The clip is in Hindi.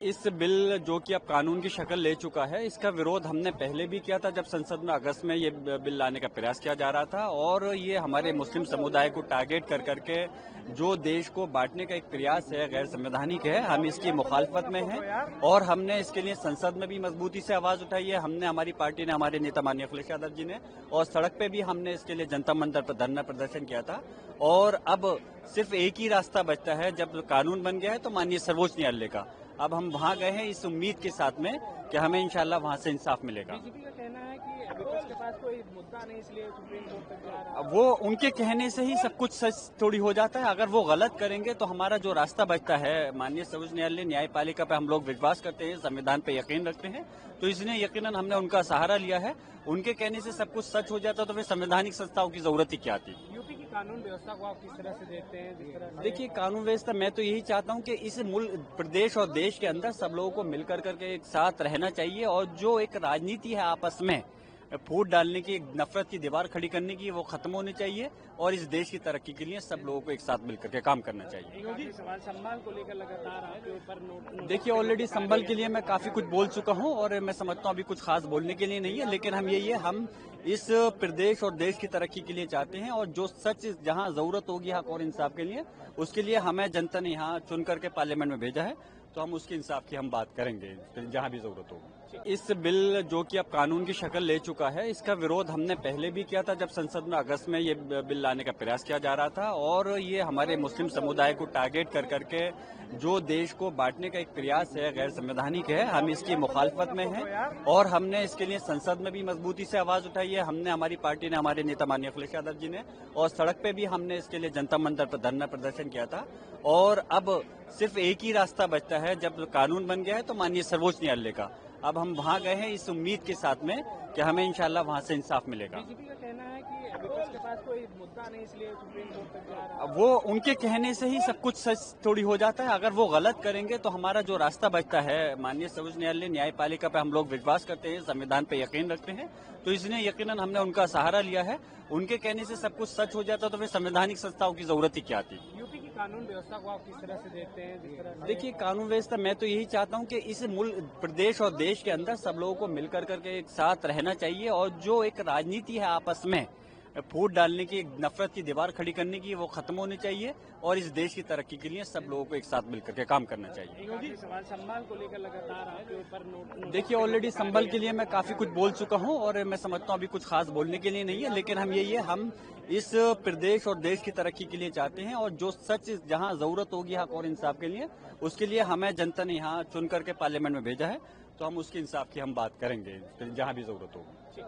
इस बिल जो कि अब कानून की शक्ल ले चुका है, इसका विरोध हमने पहले भी किया था जब संसद में अगस्त में ये बिल लाने का प्रयास किया जा रहा था। और ये हमारे मुस्लिम समुदाय को टारगेट कर करके जो देश को बांटने का एक प्रयास है, गैर संवैधानिक है। हम इसकी मुखालफत में हैं और हमने इसके लिए संसद में भी मजबूती से आवाज उठाई है। हमने, हमारी पार्टी ने, हमारे नेता माननीय अखिलेश यादव जी ने, और सड़क पे भी हमने इसके लिए जनता मंदिर पर धरना प्रदर्शन किया था। और अब सिर्फ एक ही रास्ता बचता है, जब कानून बन गया है तो माननीय सर्वोच्च न्यायालय का। अब हम वहां गए हैं इस उम्मीद के साथ में कि हमें इंशाल्लाह वहां से इंसाफ मिलेगा। बीजेपी का कहना है कि विपक्ष के पास कोई मुद्दा नहीं, इसलिए सुप्रीम कोर्ट तक जा रहा है। अब वो उनके कहने से ही सब कुछ सच थोड़ी हो जाता है। अगर वो गलत करेंगे तो हमारा जो रास्ता बचता है, माननीय सर्वोच्च न्यायालय, न्यायपालिका पे हम लोग विश्वास करते हैं, संविधान पे यकीन रखते हैं, तो इसलिए यकीनन हमने उनका सहारा लिया है। उनके कहने से सब कुछ सच हो जाता तो फिर संवैधानिक संस्थाओं की जरूरत ही क्या थी। यूपी की कानून व्यवस्था को आप किस तरह से देखते हैं? जिस तरह से देखिए, कानून व्यवस्था, मैं तो यही चाहता हूं कि इस मुल्क, प्रदेश और देश के अंदर सब लोगों को मिलकर करके एक साथ रहना चाहिए। और जो एक राजनीति है आपस में फूट डालने की, नफरत की दीवार खड़ी करने की, वो खत्म होनी चाहिए। और इस देश की तरक्की के लिए सब लोगों को एक साथ मिलकर के काम करना चाहिए। योगी सवाल संभाल को लेकर लगातार आपके ऊपर नोट देखिए, ऑलरेडी संभल के लिए मैं काफी कुछ बोल चुका हूं और मैं समझता हूं अभी कुछ खास बोलने के लिए नहीं है। लेकिन हम यही है, हम इस प्रदेश और देश की तरक्की के लिए चाहते हैं। और जो सच, जहां जरूरत होगी हक और इंसाफ के लिए, उसके लिए हमें जनता ने यहाँ चुन करके पार्लियामेंट में भेजा है, तो हम उसके इंसाफ की हम बात करेंगे जहां भी जरूरत होगी। इस बिल जो कि अब कानून की शक्ल ले चुका है, इसका विरोध हमने पहले भी किया था जब संसद में अगस्त में ये बिल लाने का प्रयास किया जा रहा था। और ये हमारे मुस्लिम समुदाय को टारगेट कर करके जो देश को बांटने का एक प्रयास है, गैर संवैधानिक है। हम इसकी मुखालफत में हैं और हमने इसके लिए संसद में भी मजबूती से आवाज उठाई है। हमने, हमारी पार्टी ने, हमारे नेता माननीय अखिलेश यादव जी ने, और सड़क पे भी हमने इसके लिए जनता मंदिर पर धरना प्रदर्शन किया था। और अब सिर्फ एक ही रास्ता बचता है, जब कानून बन गया है तो माननीय सर्वोच्च न्यायालय का। अब हम वहां गए हैं इस उम्मीद के साथ में कि हमें इंशाल्लाह वहां से इंसाफ मिलेगा। बीजेपी का कहना है कि विपक्ष के पास कोई मुद्दा नहीं, इसलिए सुप्रीम कोर्ट तक जा रहा है। अब वो उनके कहने से ही सब कुछ सच थोड़ी हो जाता है। अगर वो गलत करेंगे तो हमारा जो रास्ता बचता है, माननीय सर्वोच्च न्यायालय, न्यायपालिका पे हम लोग विश्वास करते हैं, संविधान पे यकीन रखते हैं, तो इसलिए यकीनन हमने उनका सहारा लिया है। उनके कहने से सब कुछ सच हो जाता तो फिर संवैधानिक संस्थाओं की जरूरत ही क्या थी। यूपी की कानून व्यवस्था को आप किस तरह से देखते हैं? जिस तरह से देखिए, कानून व्यवस्था, मैं तो यही चाहता हूं कि इस मुल्क, प्रदेश और देश के अंदर सब लोगों को मिलकर करके एक साथ रहना चाहिए। और जो एक राजनीति है आपस में फूट डालने की, नफरत की दीवार खड़ी करने की, वो खत्म होनी चाहिए। और इस देश की तरक्की के लिए सब लोगों को एक साथ मिलकर के काम करना चाहिए। योगी सवाल संभाल को लेकर लगातार आपके ऊपर नोट देखिए, ऑलरेडी संभल के लिए मैं काफी कुछ बोल चुका हूं और मैं समझता हूं अभी कुछ खास बोलने के लिए नहीं है। लेकिन हम यही है, हम इस प्रदेश और देश की तरक्की के लिए चाहते हैं। और जो सच, जहां जरूरत होगी हक और इंसाफ के लिए, उसके लिए हमें जनता ने यहाँ चुन करके पार्लियामेंट में भेजा है, तो हम उसके इंसाफ की हम बात करेंगे जहां भी जरूरत होगी।